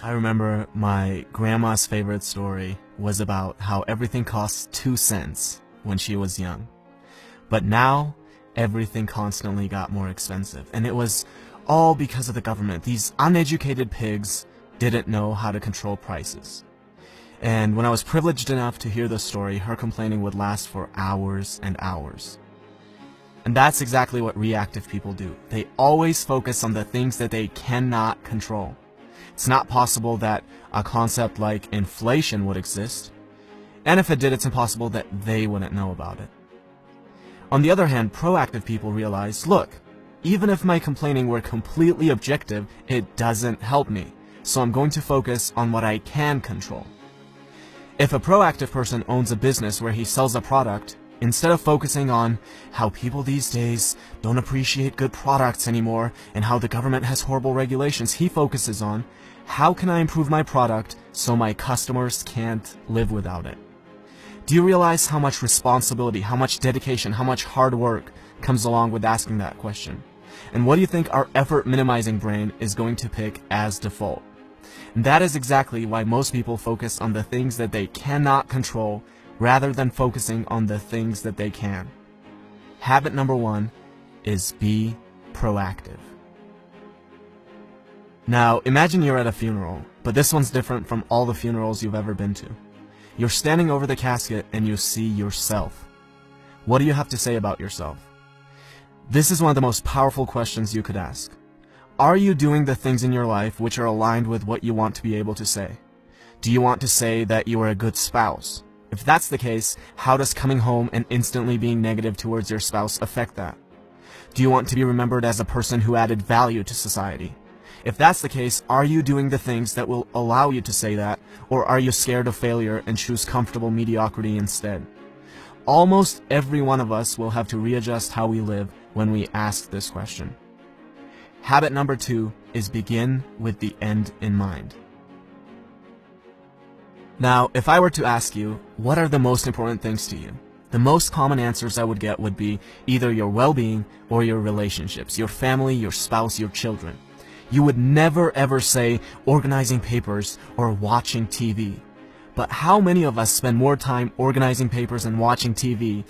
I remember my grandma's favorite story was about how everything cost 2 cents when she was young. But now, everything constantly got more expensive. And it was all because of the government. These uneducated pigs didn't know how to control prices. And when I was privileged enough to hear the story, her complaining would last for hours and hours. And that's exactly what reactive people do. They always focus on the things that they cannot control. It's not possible that a concept like inflation would exist. And if it did, it's impossible that they wouldn't know about it. On the other hand, proactive people realize, look, even if my complaining were completely objective, it doesn't help me. So I'm going to focus on what I can control. If a proactive person owns a business where he sells a product, instead of focusing on how people these days don't appreciate good products anymore and how the government has horrible regulations, he focuses on how can I improve my product so my customers can't live without it. Do you realize how much responsibility, how much dedication, how much hard work comes along with asking that question? And what do you think our effort minimizing brain is going to pick as default? And that is exactly why most people focus on the things that they cannot control rather than focusing on the things that they can. Habit number 1 is be proactive. Now, imagine you're at a funeral, but this one's different from all the funerals you've ever been to. You're standing over the casket and you see yourself. What do you have to say about yourself? This is one of the most powerful questions you could ask. Are you doing the things in your life which are aligned with what you want to be able to say? Do you want to say that you are a good spouse? If that's the case, how does coming home and instantly being negative towards your spouse affect that? Do you want to be remembered as a person who added value to society? If that's the case, are you doing the things that will allow you to say that, or are you scared of failure and choose comfortable mediocrity instead? Almost every one of us will have to readjust how we live when we ask this question. Habit number 2 is begin with the end in mind. Now, if I were to ask you, what are the most important things to you? The most common answers I would get would be either your well-being or your relationships, your family, your spouse, your children. You would never ever say organizing papers or watching TV. But how many of us spend more time organizing papers and watching TV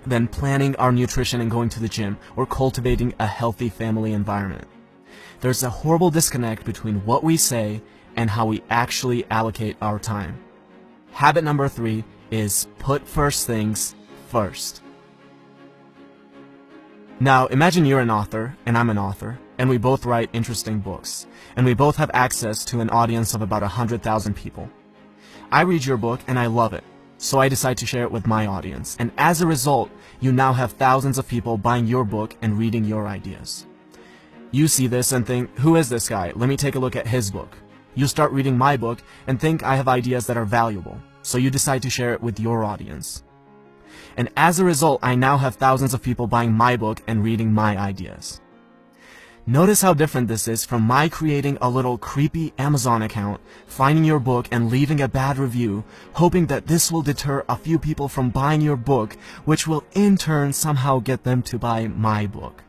than planning our nutrition and going to the gym or cultivating a healthy family environment? There's a horrible disconnect between what we say and how we actually allocate our time. Habit number 3 is put first things first. Now, imagine you're an author and I'm an author, and we both write interesting books, and we both have access to an audience of about 100,000 people. I read your book and I love it, so I decide to share it with my audience, and as a result, you now have thousands of people buying your book and reading your ideas. You see this and think, who is this guy? Let me take a look at his book. You start reading my book and think I have ideas that are valuable, so you decide to share it with your audience. And as a result, I now have thousands of people buying my book and reading my ideas. Notice how different this is from my creating a little creepy Amazon account, finding your book and leaving a bad review, hoping that this will deter a few people from buying your book, which will in turn somehow get them to buy my book.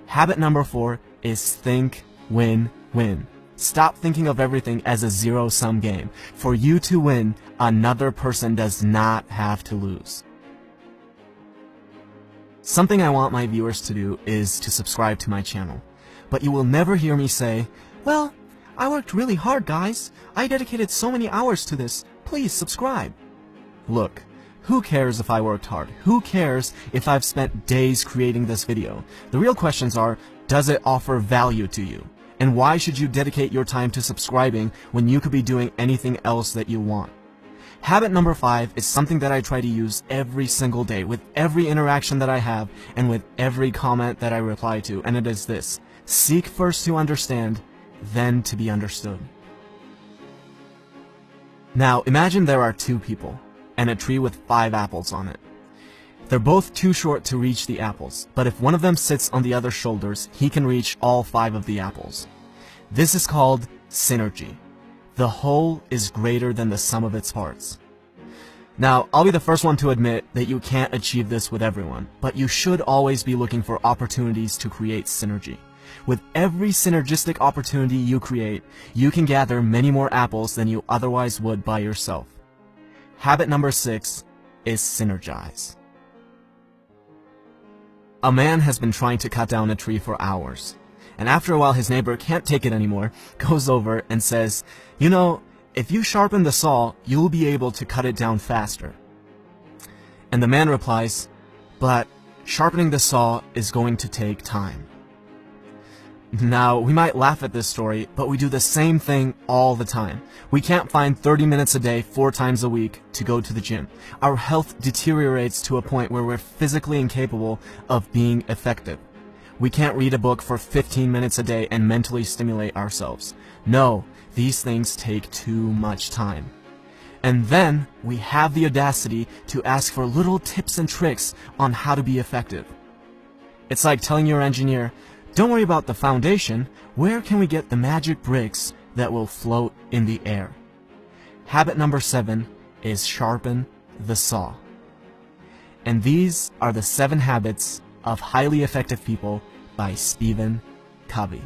Habit number 4 is think win-win. Stop thinking of everything as a zero-sum game. For you to win, another person does not have to lose. Something I want my viewers to do is to subscribe to my channel. But you will never hear me say, well, I worked really hard, guys. I dedicated so many hours to this. Please subscribe. Look, who cares if I worked hard? Who cares if I've spent days creating this video? The real questions are, does it offer value to you? And why should you dedicate your time to subscribing when you could be doing anything else that you want? Habit number 5 is something that I try to use every single day with every interaction that I have and with every comment that I reply to, and it is this: seek first to understand, then to be understood. Now, imagine there are 2 people and a tree with 5 apples on it. They're both too short to reach the apples, but if one of them sits on the other's shoulders, he can reach all 5 of the apples. This is called synergy. The whole is greater than the sum of its parts. Now, I'll be the first one to admit that you can't achieve this with everyone, but you should always be looking for opportunities to create synergy. With every synergistic opportunity you create, you can gather many more apples than you otherwise would by yourself. Habit number 6 is synergize. A man has been trying to cut down a tree for hours, and after a while his neighbor can't take it anymore, goes over and says, "You know, if you sharpen the saw, you'll be able to cut it down faster." And the man replies, "But sharpening the saw is going to take time." Now, we might laugh at this story, but we do the same thing all the time. We can't find 30 minutes a day, 4 times a week, to go to the gym. Our health deteriorates to a point where we're physically incapable of being effective. We can't read a book for 15 minutes a day and mentally stimulate ourselves. No, these things take too much time. And then we have the audacity to ask for little tips and tricks on how to be effective. It's like telling your engineer, "Don't worry about the foundation. Where can we get the magic bricks that will float in the air?" Habit number 7 is sharpen the saw. And these are the 7 habits of highly effective people by Stephen Covey.